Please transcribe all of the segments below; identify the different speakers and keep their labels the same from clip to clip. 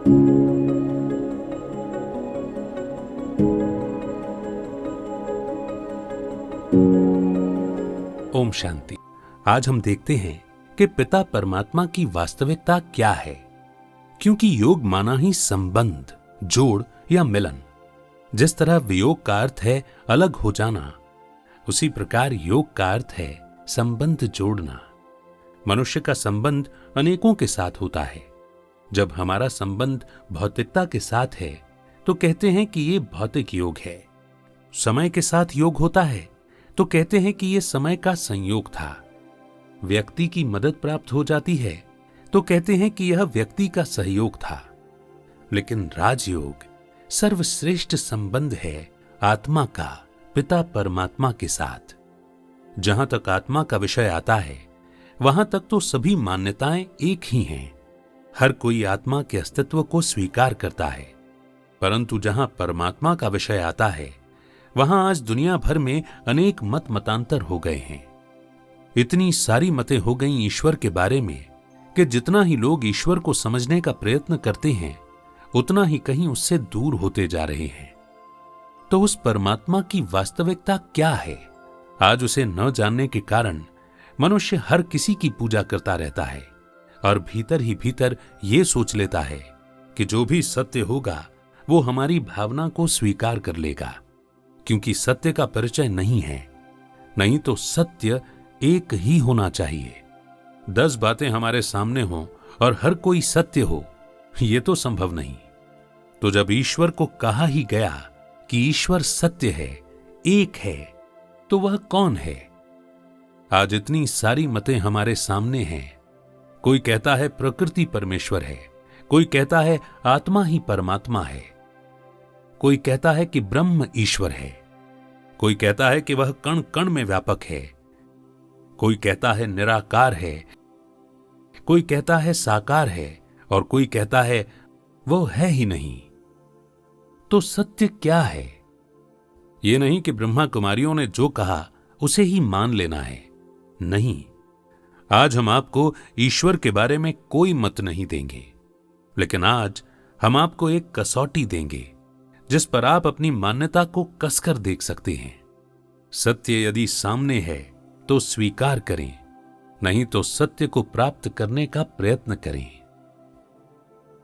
Speaker 1: ओम शांति। आज हम देखते हैं कि पिता परमात्मा की वास्तविकता क्या है, क्योंकि योग माना ही संबंध, जोड़ या मिलन। जिस तरह वियोग का अर्थ है अलग हो जाना, उसी प्रकार योग का अर्थ है संबंध जोड़ना। मनुष्य का संबंध अनेकों के साथ होता है। जब हमारा संबंध भौतिकता के साथ है तो कहते हैं कि ये भौतिक योग है। समय के साथ योग होता है तो कहते हैं कि ये समय का संयोग था। व्यक्ति की मदद प्राप्त हो जाती है तो कहते हैं कि यह व्यक्ति का सहयोग था। लेकिन राजयोग सर्वश्रेष्ठ संबंध है आत्मा का पिता परमात्मा के साथ। जहां तक आत्मा का विषय आता है वहां तक तो सभी मान्यताएं एक ही हैं। हर कोई आत्मा के अस्तित्व को स्वीकार करता है, परंतु जहां परमात्मा का विषय आता है वहां आज दुनिया भर में अनेक मत मतांतर हो गए हैं। इतनी सारी मतें हो गईं ईश्वर के बारे में कि जितना ही लोग ईश्वर को समझने का प्रयत्न करते हैं उतना ही कहीं उससे दूर होते जा रहे हैं। तो उस परमात्मा की वास्तविकता क्या है? आज उसे न जानने के कारण मनुष्य हर किसी की पूजा करता रहता है और भीतर ही भीतर ये सोच लेता है कि जो भी सत्य होगा वो हमारी भावना को स्वीकार कर लेगा, क्योंकि सत्य का परिचय नहीं है। नहीं तो सत्य एक ही होना चाहिए। 10 बातें हमारे सामने हों और हर कोई सत्य हो, यह तो संभव नहीं। तो जब ईश्वर को कहा ही गया कि ईश्वर सत्य है, एक है, तो वह कौन है? आज इतनी सारी मतें हमारे सामने हैं। कोई कहता है प्रकृति परमेश्वर है, कोई कहता है आत्मा ही परमात्मा है, कोई कहता है कि ब्रह्म ईश्वर है, कोई कहता है कि वह कण कण में व्यापक है, कोई कहता है निराकार है, कोई कहता है साकार है और कोई कहता है वो है ही नहीं। तो सत्य क्या है? ये नहीं कि ब्रह्मा कुमारियों ने जो कहा उसे ही मान लेना है। नहीं, आज हम आपको ईश्वर के बारे में कोई मत नहीं देंगे, लेकिन आज हम आपको एक कसौटी देंगे जिस पर आप अपनी मान्यता को कसकर देख सकते हैं। सत्य यदि सामने है तो स्वीकार करें, नहीं तो सत्य को प्राप्त करने का प्रयत्न करें।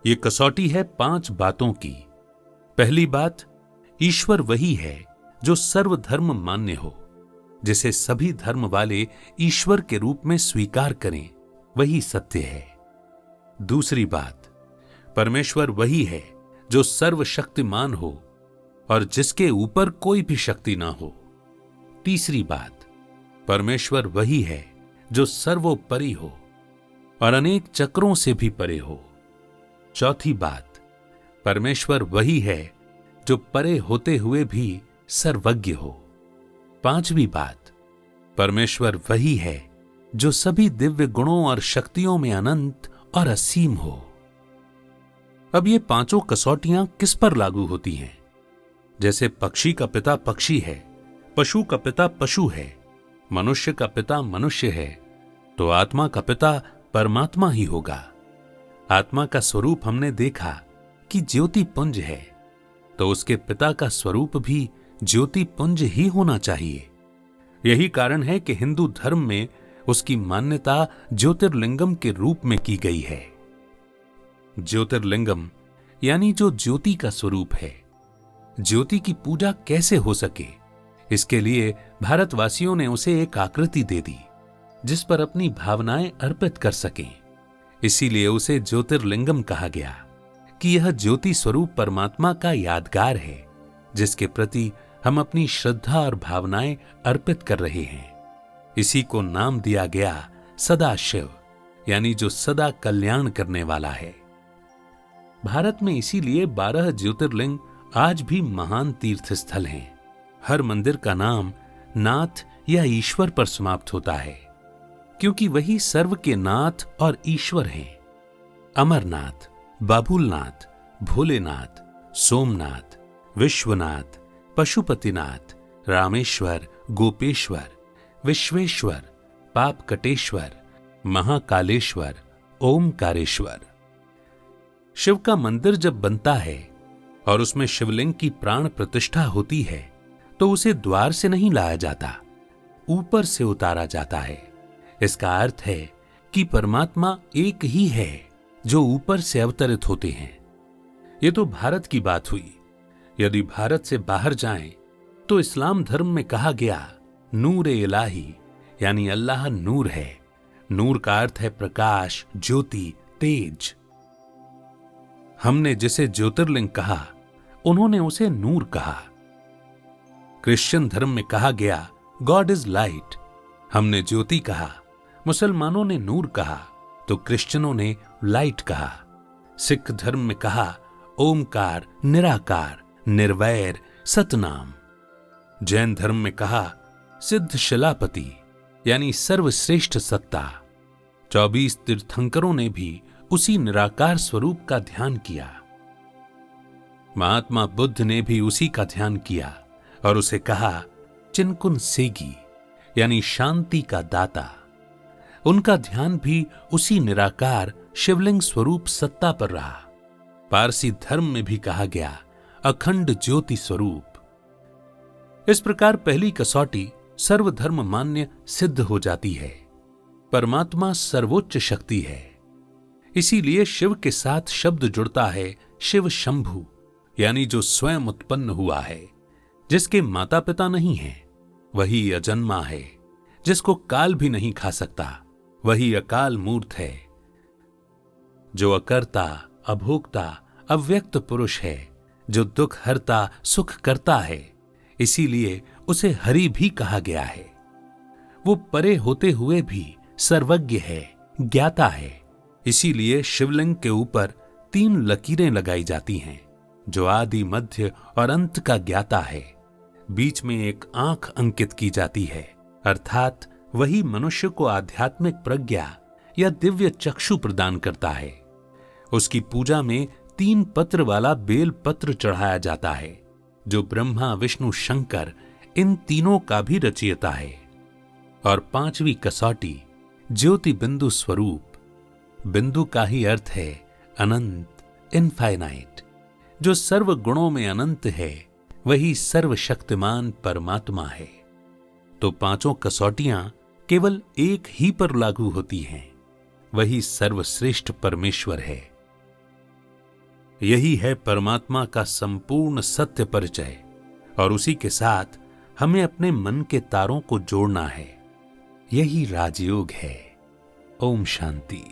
Speaker 1: यह कसौटी है 5 बातों की। पहली बात, ईश्वर वही है जो सर्वधर्म मान्य हो, जिसे सभी धर्म वाले ईश्वर के रूप में स्वीकार करें, वही सत्य है। दूसरी बात, परमेश्वर वही है जो सर्वशक्तिमान हो और जिसके ऊपर कोई भी शक्ति ना हो। तीसरी बात, परमेश्वर वही है जो सर्वोपरि हो और अनेक चक्रों से भी परे हो। चौथी बात, परमेश्वर वही है जो परे होते हुए भी सर्वज्ञ हो। पांचवी बात, परमेश्वर वही है जो सभी दिव्य गुणों और शक्तियों में अनंत और असीम हो। अब ये 5 कसौटियां किस पर लागू होती हैं? जैसे पक्षी का पिता पक्षी है, पशु का पिता पशु है, मनुष्य का पिता मनुष्य है, तो आत्मा का पिता परमात्मा ही होगा। आत्मा का स्वरूप हमने देखा कि ज्योति पुंज है, तो उसके पिता का स्वरूप भी ज्योति पुंज ही होना चाहिए। यही कारण है कि हिंदू धर्म में उसकी मान्यता ज्योतिर्लिंगम के रूप में की गई है। ज्योतिर्लिंगम यानी जो ज्योति का स्वरूप है। ज्योति की पूजा कैसे हो सके, इसके लिए भारतवासियों ने उसे एक आकृति दे दी जिस पर अपनी भावनाएं अर्पित कर सकें। इसीलिए उसे ज्योतिर्लिंगम कहा गया कि यह ज्योति स्वरूप परमात्मा का यादगार है, जिसके प्रति हम अपनी श्रद्धा और भावनाएं अर्पित कर रहे हैं। इसी को नाम दिया गया सदाशिव, यानी जो सदा कल्याण करने वाला है। भारत में इसीलिए 12 ज्योतिर्लिंग आज भी महान तीर्थ स्थल हैं। हर मंदिर का नाम नाथ या ईश्वर पर समाप्त होता है, क्योंकि वही सर्व के नाथ और ईश्वर हैं। अमरनाथ, बाबुलनाथ, भोलेनाथ, सोमनाथ, विश्वनाथ, पशुपतिनाथ, रामेश्वर, गोपेश्वर, विश्वेश्वर, पापकटेश्वर, महाकालेश्वर, ओमकारेश्वर। शिव का मंदिर जब बनता है और उसमें शिवलिंग की प्राण प्रतिष्ठा होती है तो उसे द्वार से नहीं लाया जाता, ऊपर से उतारा जाता है। इसका अर्थ है कि परमात्मा एक ही है जो ऊपर से अवतरित होते हैं। यह तो भारत की बात हुई। यदि भारत से बाहर जाएं तो इस्लाम धर्म में कहा गया नूर इलाही, यानी अल्लाह नूर है। नूर का अर्थ है प्रकाश, ज्योति, तेज। हमने जिसे ज्योतिर्लिंग कहा, उन्होंने उसे नूर कहा। क्रिश्चियन धर्म में कहा गया गॉड इज लाइट, हमने ज्योति कहा। मुसलमानों ने नूर कहा तो क्रिश्चियनों ने लाइट कहा। सिख धर्म में कहा ओमकार, निराकार, निर्वैर, सतनाम। जैन धर्म में कहा सिद्ध शिलापति, यानी सर्वश्रेष्ठ सत्ता। 24 तीर्थंकरों ने भी उसी निराकार स्वरूप का ध्यान किया। महात्मा बुद्ध ने भी उसी का ध्यान किया और उसे कहा चिनकुन सेगी, यानी शांति का दाता। उनका ध्यान भी उसी निराकार शिवलिंग स्वरूप सत्ता पर रहा। पारसी धर्म में भी कहा गया अखंड ज्योति स्वरूप। इस प्रकार पहली कसौटी सर्वधर्म मान्य सिद्ध हो जाती है। परमात्मा सर्वोच्च शक्ति है। इसीलिए शिव के साथ शब्द जुड़ता है शिव शंभु, यानी जो स्वयं उत्पन्न हुआ है, जिसके माता पिता नहीं है। वही अजन्मा है, जिसको काल भी नहीं खा सकता। वही अकाल मूर्त है, जो अकर्ता, अभोक्ता, अव्यक्त पुरुष है, जो दुख हरता, सुख करता है। इसीलिए उसे हरि भी कहा गया है। वो परे होते हुए भी सर्वज्ञ है, ज्ञाता है। इसीलिए शिवलिंग के ऊपर 3 लकीरें लगाई जाती हैं, जो आदि, मध्य और अंत का ज्ञाता है। बीच में एक आंख अंकित की जाती है, अर्थात वही मनुष्य को आध्यात्मिक प्रज्ञा या दिव्य चक्षु प्रदान करता है। उसकी पूजा में 3 पत्र वाला बेल पत्र चढ़ाया जाता है, जो ब्रह्मा, विष्णु, शंकर इन तीनों का भी रचयिता है। और 5वीं कसौटी ज्योति बिंदु स्वरूप। बिंदु का ही अर्थ है अनंत, इनफाइनाइट। जो सर्व गुणों में अनंत है, वही सर्वशक्तिमान परमात्मा है। तो 5 कसौटियां केवल एक ही पर लागू होती हैं, वही सर्वश्रेष्ठ परमेश्वर है। यही है परमात्मा का संपूर्ण सत्य परिचय, और उसी के साथ हमें अपने मन के तारों को जोड़ना है। यही राजयोग है। ओम शांति।